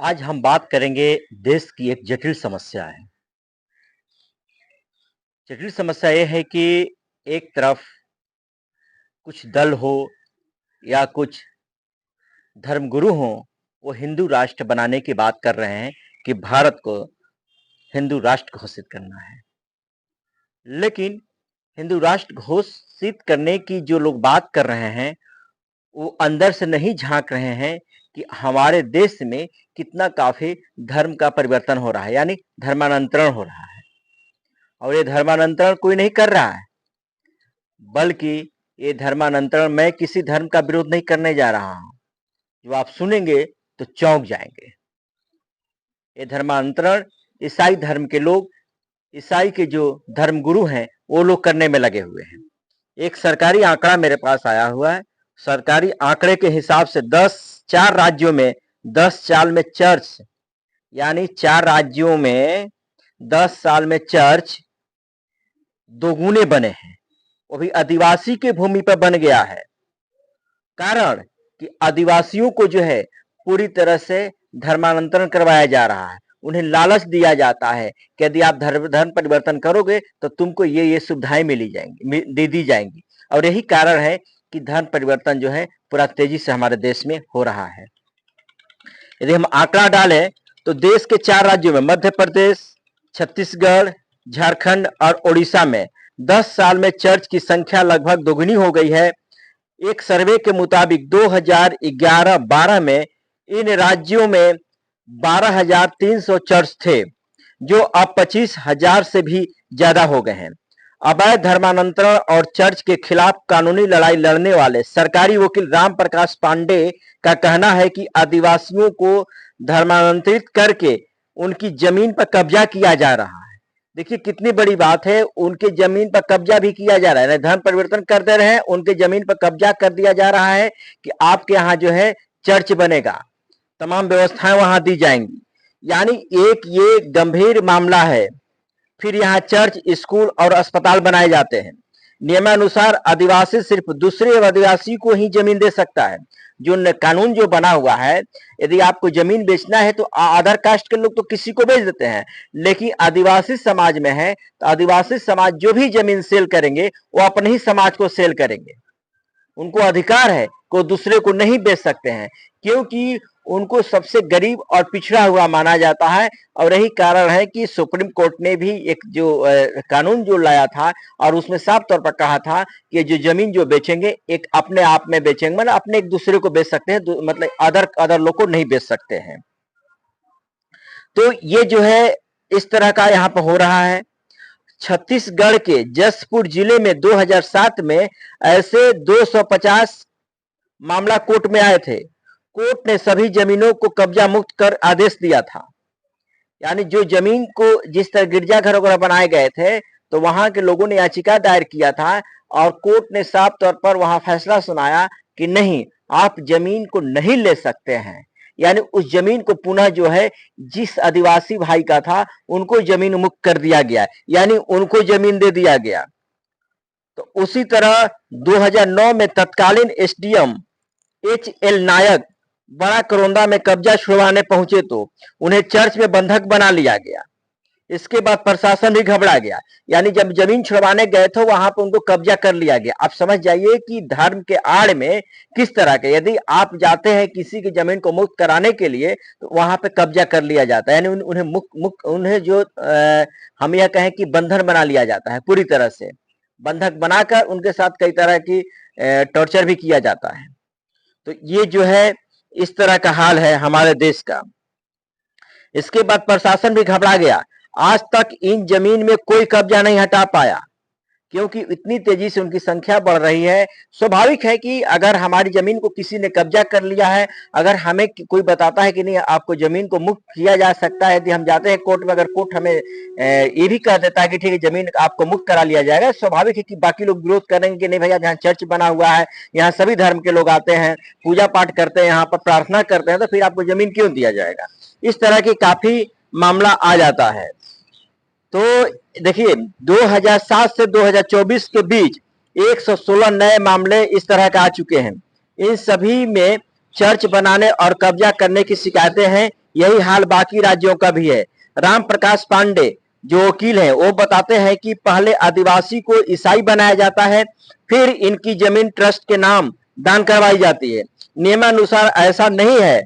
आज हम बात करेंगे देश की एक जटिल समस्या है। जटिल समस्या ये है कि एक तरफ कुछ दल हो या कुछ धर्मगुरु हों, वो हिंदू राष्ट्र बनाने की बात कर रहे हैं कि भारत को हिंदू राष्ट्र घोषित करना है। लेकिन हिंदू राष्ट्र घोषित करने की जो लोग बात कर रहे हैं, वो अंदर से नहीं झांक रहे हैं कि हमारे देश में कितना काफी धर्म का परिवर्तन हो रहा है, यानी धर्मांतरण हो रहा है। और ये धर्मांतरण कोई नहीं कर रहा है, बल्कि ये धर्मांतरण मैं किसी धर्म का विरोध नहीं करने जा रहा हूं। जो आप सुनेंगे तो चौंक जाएंगे। ये धर्मांतरण ईसाई धर्म के लोग, ईसाई के जो धर्मगुरु हैं, वो लोग करने में लगे हुए हैं। एक सरकारी आंकड़ा मेरे पास आया हुआ है। सरकारी आंकड़े के हिसाब से 4 राज्यों में 10 साल में चर्च, यानी 4 राज्यों में 10 साल में चर्च दोगुने बने हैं। वो भी आदिवासी की भूमि पर बन गया है। कारण कि आदिवासियों को जो है पूरी तरह से धर्मांतरण करवाया जा रहा है। उन्हें लालच दिया जाता है कि यदि आप धर्म परिवर्तन करोगे तो तुमको ये सुविधाएं मिली जाएंगी, दे दी जाएंगी। और यही कारण है कि धर्म परिवर्तन जो है पूरा तेजी से हमारे देश में हो रहा है। यदि हम आंकड़ा डालें तो देश के 4 राज्यों में मध्य प्रदेश, छत्तीसगढ़, झारखंड और ओडिशा में 10 साल में चर्च की संख्या लगभग दोगुनी हो गई है। एक सर्वे के मुताबिक 2011-12 में इन राज्यों में 12,300 चर्च थे, जो अब 25,000 से भी ज्यादा हो गए हैं। अवैध धर्मांतरण और चर्च के खिलाफ कानूनी लड़ाई लड़ने वाले सरकारी वकील राम प्रकाश पांडे का कहना है कि आदिवासियों को धर्मांतरित करके उनकी जमीन पर कब्जा किया जा रहा है। देखिए कितनी बड़ी बात है, उनके जमीन पर कब्जा भी किया जा रहा है। धर्म परिवर्तन कर दे रहे हैं, उनके जमीन पर कब्जा कर दिया जा रहा है कि आपके यहाँ जो है चर्च बनेगा, तमाम व्यवस्थाएं वहां दी जाएंगी। यानी एक ये गंभीर मामला है। फिर यहाँ चर्च, स्कूल और अस्पताल बनाए जाते हैं। नियमानुसार आदिवासी सिर्फ दूसरे आदिवासी को ही जमीन दे सकता है। जो कानून जो बना हुआ है, यदि आपको जमीन बेचना है तो अदर कास्ट के लोग तो किसी को बेच देते हैं, लेकिन आदिवासी समाज में है तो आदिवासी समाज जो भी जमीन सेल करेंगे वो अपने ही समाज को सेल करेंगे। उनको अधिकार है, कोई दूसरे को नहीं बेच सकते हैं, क्योंकि उनको सबसे गरीब और पिछड़ा हुआ माना जाता है। और यही कारण है कि सुप्रीम कोर्ट ने भी एक जो कानून जो लाया था और उसमें साफ तौर पर कहा था कि जो जमीन जो बेचेंगे एक अपने आप में बेचेंगे, मतलब अपने एक दूसरे को बेच सकते हैं, मतलब अदर लोग को नहीं बेच सकते हैं। तो ये जो है इस तरह का यहाँ पर हो रहा है। छत्तीसगढ़ के जसपुर जिले में 2007 में ऐसे 250 मामला कोर्ट में आए थे। कोर्ट ने सभी जमीनों को कब्जा मुक्त कर आदेश दिया था। यानी जो जमीन को जिस तरह गिरजाघर वगैरह बनाए गए थे, तो वहां के लोगों ने याचिका दायर किया था और कोर्ट ने साफ तौर पर वहां फैसला सुनाया कि नहीं, आप जमीन को नहीं ले सकते हैं। यानी उस जमीन को पुनः जो है जिस आदिवासी भाई का था उनको जमीन मुक्त कर दिया गया, यानी उनको जमीन दे दिया गया। तो उसी तरह 2009 में तत्कालीन एसडीएम एच.एल. नायक बड़ा करौंदा में कब्जा छुड़वाने पहुंचे तो उन्हें चर्च में बंधक बना लिया गया। इसके बाद प्रशासन भी घबरा गया। यानी जब जमीन छुड़वाने गए थे वहां पर उनको कब्जा कर लिया गया। आप समझ जाइए कि धर्म के आड़ में किस तरह के, यदि आप जाते हैं किसी की जमीन को मुक्त कराने के लिए तो वहां पे कब्जा कर लिया जाता है। यानी उन्हें जो हम यह कहें कि बंधन बना लिया जाता है, पूरी तरह से बंधक बनाकर उनके साथ कई तरह की टॉर्चर भी किया जाता है। तो ये जो है इस तरह का हाल है हमारे देश का। इसके बाद प्रशासन भी घबरा गया। आज तक इन जमीन में कोई कब्जा नहीं हटा पाया, क्योंकि इतनी तेजी से उनकी संख्या बढ़ रही है। स्वाभाविक है कि अगर हमारी जमीन को किसी ने कब्जा कर लिया है, अगर हमें कोई बताता है कि नहीं आपको जमीन को मुक्त किया जा सकता है, यदि हम जाते हैं कोर्ट में, अगर कोर्ट हमें ये भी कह देता है कि ठीक है जमीन आपको मुक्त करा लिया जाएगा, स्वाभाविक है कि बाकी लोग विरोध करेंगे कि नहीं भैया, जहाँ चर्च बना हुआ है, यहाँ सभी धर्म के लोग आते हैं, पूजा पाठ करते हैं, यहाँ पर प्रार्थना करते हैं, तो फिर आपको जमीन क्यों दिया जाएगा। इस तरह की काफी मामला आ जाता है। तो देखिए 2007 से 2024 के बीच 116 नए मामले इस तरह का आ चुके हैं। इन सभी में चर्च बनाने और कब्जा करने की शिकायतें हैं। यही हाल बाकी राज्यों का भी है। राम प्रकाश पांडे जो वकील हैं वो बताते हैं कि पहले आदिवासी को ईसाई बनाया जाता है, फिर इनकी जमीन ट्रस्ट के नाम दान करवाई जाती है। नियमानुसार ऐसा नहीं है,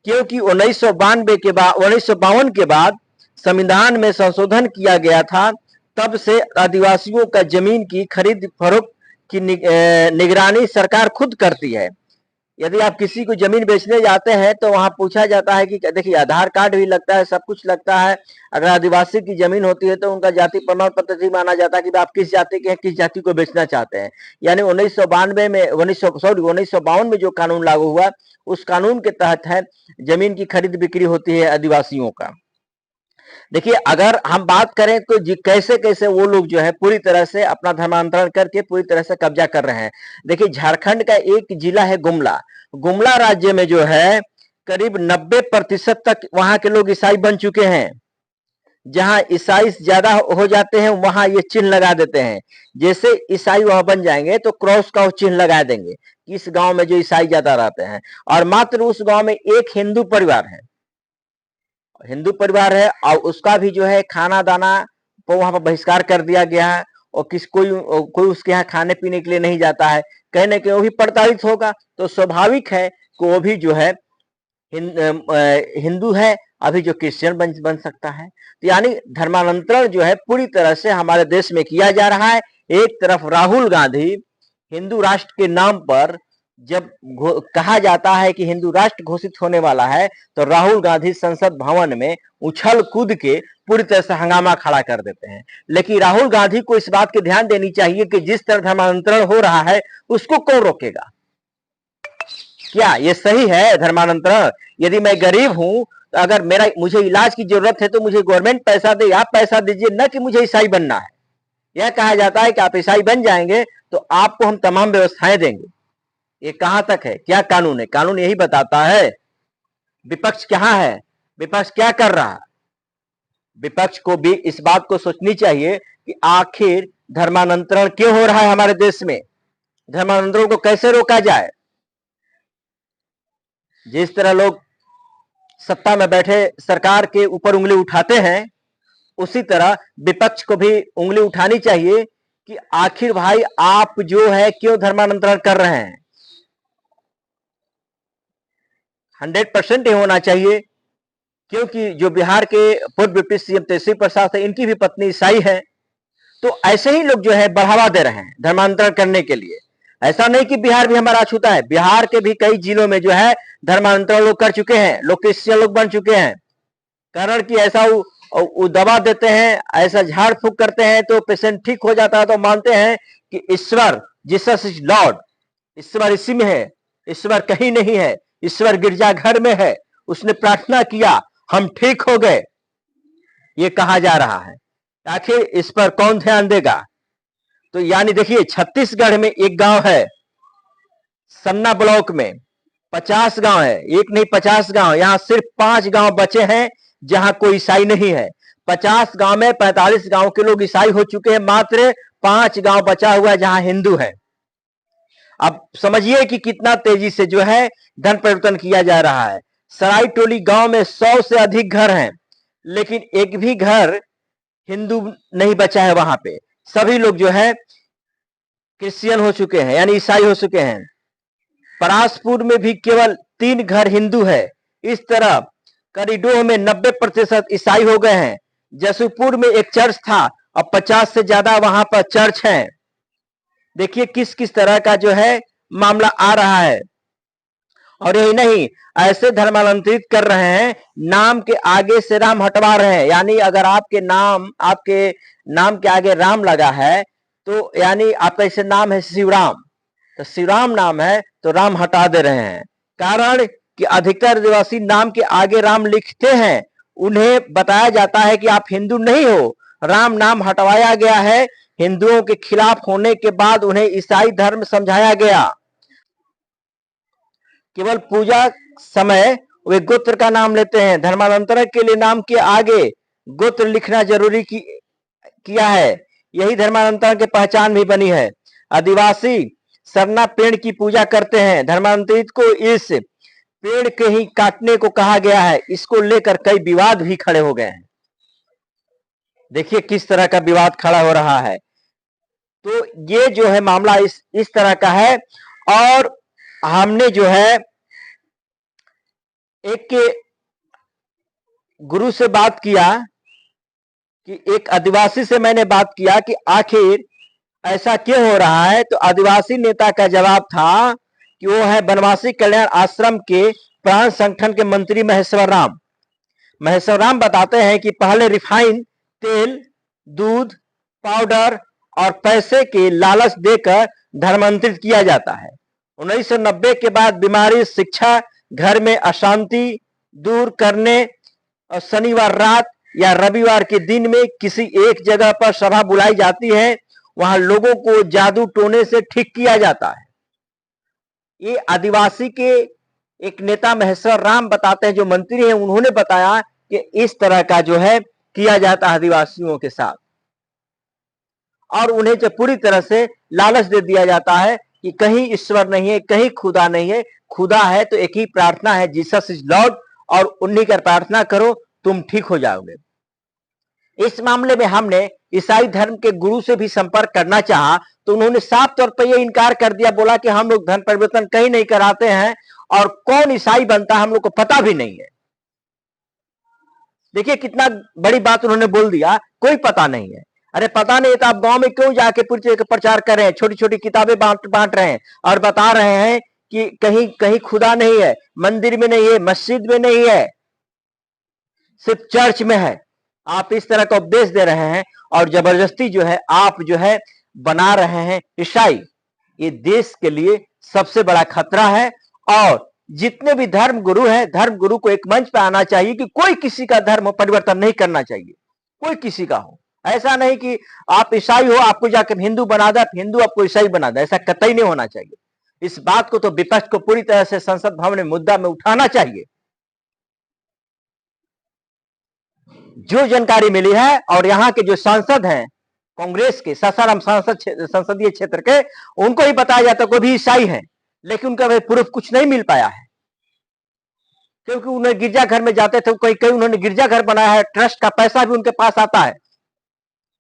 क्योंकि 1952 के बाद संविधान में संशोधन किया गया था, तब से आदिवासियों का जमीन की खरीद फरोख्त की निगरानी सरकार खुद करती है। यदि आप किसी को जमीन बेचने जाते हैं तो वहां पूछा जाता है कि देखिए आधार कार्ड भी लगता है, सब कुछ लगता है। अगर आदिवासी की जमीन होती है तो उनका जाति प्रमाण पत्र भी माना जाता है कि आप किस जाति के हैं, किस जाति को बेचना चाहते हैं। यानी 1952 में जो कानून लागू हुआ, उस कानून के तहत है जमीन की खरीद बिक्री होती है आदिवासियों का। देखिए अगर हम बात करें तो कैसे कैसे वो लोग जो है पूरी तरह से अपना धर्मांतरण करके पूरी तरह से कब्जा कर रहे हैं। देखिए झारखंड का एक जिला है गुमला। गुमला राज्य में जो है करीब 90% तक वहां के लोग ईसाई बन चुके हैं। जहां ईसाई ज्यादा हो जाते हैं वहां ये चिन्ह लगा देते हैं। जैसे ईसाई वहां बन जाएंगे तो क्रॉस का चिन्ह लगा देंगे इस गांव में जो ईसाई ज्यादा रहते हैं। और मात्र उस गांव में एक हिंदू परिवार है और उसका भी जो है खाना दाना को वहां पर बहिष्कार कर दिया गया है। और कोई उसके यहाँ खाने पीने के लिए नहीं जाता है। कहीं ना कहीं वो भी प्रताड़ित होगा, तो स्वाभाविक है कि वो भी जो है हिंदू है, अभी जो क्रिश्चियन बन सकता है। तो यानी धर्मांतरण जो है पूरी तरह से हमारे देश में किया जा रहा है। एक तरफ राहुल गांधी हिंदू राष्ट्र के नाम पर जब कहा जाता है कि हिंदू राष्ट्र घोषित होने वाला है, तो राहुल गांधी संसद भवन में उछल कूद के पूरी तरह से हंगामा खड़ा कर देते हैं। लेकिन राहुल गांधी को इस बात की ध्यान देनी चाहिए कि जिस तरह धर्मांतरण हो रहा है उसको कौन रोकेगा? क्या ये सही है धर्मांतरण? यदि मैं गरीब हूं तो अगर मुझे इलाज की जरूरत है तो मुझे गवर्नमेंट पैसा दे, आप पैसा दीजिए, न कि मुझे ईसाई बनना है। यह कहा जाता है कि आप ईसाई बन जाएंगे तो आपको हम तमाम व्यवस्थाएं देंगे। ये कहां तक है? क्या कानून है? कानून यही बताता है। विपक्ष कहां है? विपक्ष क्या कर रहा है? विपक्ष को भी इस बात को सोचनी चाहिए कि आखिर धर्मांतरण क्यों हो रहा है हमारे देश में, धर्मांतरण को कैसे रोका जाए। जिस तरह लोग सत्ता में बैठे सरकार के ऊपर उंगली उठाते हैं, उसी तरह विपक्ष को भी उंगली उठानी चाहिए कि आखिर भाई आप जो है क्यों धर्मांतरण कर रहे हैं। 100% ही होना चाहिए, क्योंकि जो बिहार के पूर्व डिप्टी सीएम तेजस्वी प्रसाद है, इनकी भी पत्नी ईसाई है। तो ऐसे ही लोग जो है बढ़ावा दे रहे हैं धर्मांतरण करने के लिए। ऐसा नहीं कि बिहार भी हमारा अछूता है, बिहार के भी कई जिलों में जो है धर्मांतरण लोग कर चुके हैं, लोग क्रिश्चियन लोग बन चुके हैं। कारण कि ऐसा वो दवा देते हैं, ऐसा झाड़ फूक करते हैं तो पेशेंट ठीक हो जाता है, तो मानते हैं कि ईश्वर जीसस इज लॉर्ड, ईश्वर इसी में है, ईश्वर कहीं नहीं है, ईश्वर गिरजाघर में है, उसने प्रार्थना किया हम ठीक हो गए, ये कहा जा रहा है। आखिर इस पर कौन ध्यान देगा? तो यानी देखिए छत्तीसगढ़ में एक गांव है सन्ना ब्लॉक में 50 गांव है, एक नहीं 50 गांव। यहां सिर्फ 5 गांव बचे हैं जहां कोई ईसाई नहीं है। 50 गांव में 45 गांव के लोग ईसाई हो चुके हैं, मात्र 5 गांव बचा हुआ है जहां हिंदू है। अब समझिए कि कितना तेजी से जो है धन परिवर्तन किया जा रहा है। सराय टोली गांव में 100 से अधिक घर हैं, लेकिन एक भी घर हिंदू नहीं बचा है वहां पे। सभी लोग जो है क्रिश्चियन हो चुके हैं, यानी ईसाई हो चुके हैं। परासपुर में भी केवल 3 घर हिंदू है। इस तरह करीडोह में 90% ईसाई हो गए हैं। जसूपुर में एक चर्च था, अब 50 से ज्यादा वहां पर चर्च हैं। देखिए किस किस तरह का जो है मामला आ रहा है। और यही नहीं, ऐसे धर्मांतरित कर रहे हैं, नाम के आगे से राम हटवा रहे हैं। यानी अगर आपके नाम के आगे राम लगा है तो यानी आपका जैसे नाम है शिवराम, तो शिवराम नाम है तो राम हटा दे रहे हैं। कारण कि अधिकतर आदिवासी नाम के आगे राम लिखते हैं, उन्हें बताया जाता है कि आप हिंदू नहीं हो। राम नाम हटवाया गया है, हिंदुओं के खिलाफ होने के बाद उन्हें ईसाई धर्म समझाया गया। केवल पूजा समय वे गोत्र का नाम लेते हैं। धर्मांतरण के लिए नाम के आगे गोत्र लिखना जरूरी किया है। यही धर्मांतरण की पहचान भी बनी है। आदिवासी सरना पेड़ की पूजा करते हैं। धर्मांतरित को इस पेड़ के ही काटने को कहा गया है। इसको लेकर कई विवाद भी खड़े हो गए हैं। देखिए किस तरह का विवाद खड़ा हो रहा है। तो ये जो है मामला इस तरह का है। और हमने जो है एक गुरु से बात किया कि एक आदिवासी से मैंने बात किया कि आखिर ऐसा क्यों हो रहा है। तो आदिवासी नेता का जवाब था कि वो है बनवासी कल्याण आश्रम के प्राण संगठन के मंत्री महेश्वर राम। महेश्वर राम बताते हैं कि पहले रिफाइन तेल, दूध, पाउडर और पैसे के लालच देकर धर्मांतरित किया जाता है। 1990 के बाद बीमारी, शिक्षा, घर में अशांति दूर करने और शनिवार रात या रविवार के दिन में किसी एक जगह पर सभा बुलाई जाती है। वहां लोगों को जादू टोने से ठीक किया जाता है। ये आदिवासी के एक नेता महेश्वर राम बताते हैं, जो मंत्री हैं, उन्होंने बताया कि इस तरह का जो है किया जाता है आदिवासियों के साथ। और उन्हें जो पूरी तरह से लालच दे दिया जाता है कि कहीं ईश्वर नहीं है, कहीं खुदा नहीं है। खुदा है तो एक ही प्रार्थना है, जीसस इज लॉर्ड, और उन्हीं का प्रार्थना करो, तुम ठीक हो जाओगे। इस मामले में हमने ईसाई धर्म के गुरु से भी संपर्क करना चाहा तो उन्होंने साफ तौर पर यह इनकार कर दिया। बोला कि हम लोग धर्म परिवर्तन कहीं नहीं कराते हैं और कौन ईसाई बनता है हम लोग को पता भी नहीं है। देखिए कितना बड़ी बात उन्होंने बोल दिया, कोई पता नहीं है। अरे पता नहीं तो आप गांव में क्यों जाके प्रचार कर रहे हैं, छोटी छोटी किताबें बांट रहे हैं और बता रहे हैं कि कहीं कहीं खुदा नहीं है, मंदिर में नहीं है, मस्जिद में नहीं है, सिर्फ चर्च में है। आप इस तरह का उपदेश दे रहे हैं और जबरदस्ती जो है आप जो है बना रहे हैं ईसाई। ये देश के लिए सबसे बड़ा खतरा है। और जितने भी धर्म गुरु हैं, धर्म गुरु को एक मंच पे आना चाहिए कि कोई किसी का धर्म परिवर्तन नहीं करना चाहिए, कोई किसी का हो। ऐसा नहीं कि आप ईसाई हो आपको जाकर हिंदू बना दे, हिंदू आपको ईसाई बना दे, ऐसा कतई नहीं होना चाहिए। इस बात को तो विपक्ष को पूरी तरह से संसद भवन में मुद्दा में उठाना चाहिए। जो जानकारी मिली है और यहाँ के जो सांसद हैं कांग्रेस के सासाराम संसदीय क्षेत्र के, उनको ही बताया जाता कोई भी ईसाई है, लेकिन उनका प्रूफ कुछ नहीं मिल पाया है। क्योंकि उन्हें गिरजाघर में जाते थे, कई कई उन्होंने गिरजाघर बनाया है, ट्रस्ट का पैसा भी उनके पास आता है।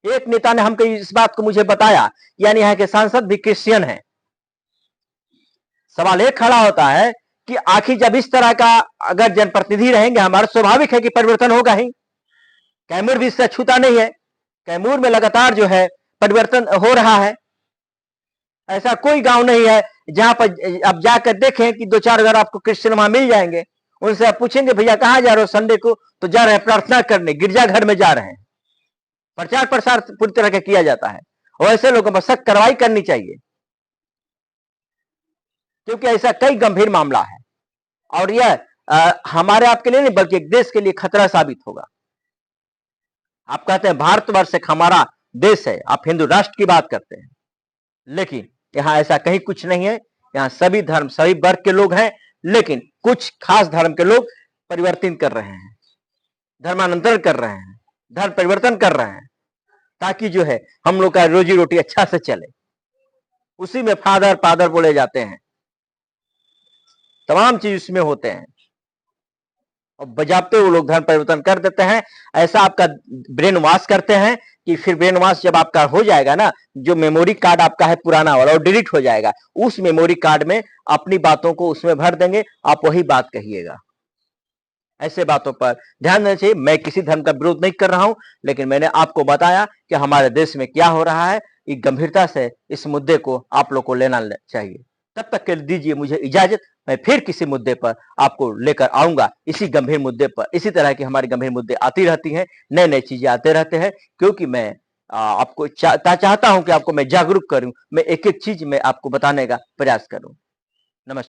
एक नेता ने हमको इस बात को मुझे बताया, यानी यहाँ के सांसद भी क्रिश्चियन हैं। सवाल एक खड़ा होता है कि आखिर जब इस तरह का अगर जनप्रतिनिधि रहेंगे, हमारा स्वाभाविक है कि परिवर्तन होगा ही। कैमूर भी इससे छूता नहीं है, कैमूर में लगातार जो है परिवर्तन हो रहा है। ऐसा कोई गांव नहीं है जहां पर आप जाकर देखें कि 2-4 घर आपको क्रिश्चियन वहां मिल जाएंगे। उनसे आप पूछेंगे भैया कहां जा रहे हो संडे को, तो जा रहे हैं प्रार्थना करने, गिरजाघर में जा रहे हैं। प्रचार प्रसार पूरी तरह का किया जाता है और ऐसे लोगों पर सख्त कार्रवाई करनी चाहिए, क्योंकि ऐसा कई गंभीर मामला है और यह हमारे आपके लिए नहीं बल्कि एक देश के लिए खतरा साबित होगा। आप कहते हैं भारतवर्ष एक हमारा देश है, आप हिंदू राष्ट्र की बात करते हैं, लेकिन यहां ऐसा कहीं कुछ नहीं है। यहां सभी धर्म सभी वर्ग के लोग हैं, लेकिन कुछ खास धर्म के लोग परिवर्तन कर रहे हैं, धर्मांतरण कर रहे हैं, धर्म परिवर्तन कर रहे हैं, ताकि जो है हम लोग का रोजी रोटी अच्छा से चले। उसी में फादर फादर बोले जाते हैं, तमाम चीज उसमें होते हैं और बजाते वो लोग धर्म परिवर्तन कर देते हैं। ऐसा आपका ब्रेन वॉश करते हैं कि फिर ब्रेन वॉश जब आपका हो जाएगा ना, जो मेमोरी कार्ड आपका है पुराना वाला और डिलीट हो जाएगा, उस मेमोरी कार्ड में अपनी बातों को उसमें भर देंगे, आप वही बात कहिएगा। ऐसे बातों पर ध्यान देना चाहिए। मैं किसी धर्म का विरोध नहीं कर रहा हूं, लेकिन मैंने आपको बताया कि हमारे देश में क्या हो रहा है। एक गंभीरता से इस मुद्दे को आप लोग को लेना चाहिए। तब तक के लिए दीजिए मुझे इजाजत। मैं फिर किसी मुद्दे पर आपको लेकर आऊंगा, इसी गंभीर मुद्दे पर। इसी तरह की हमारी गंभीर मुद्दे आती रहती हैं, नए नए चीजें आते रहते हैं, क्योंकि मैं आपको चाहता हूं कि आपको मैं जागरूक करूं, मैं एक एक चीज में आपको बताने का प्रयास करूं।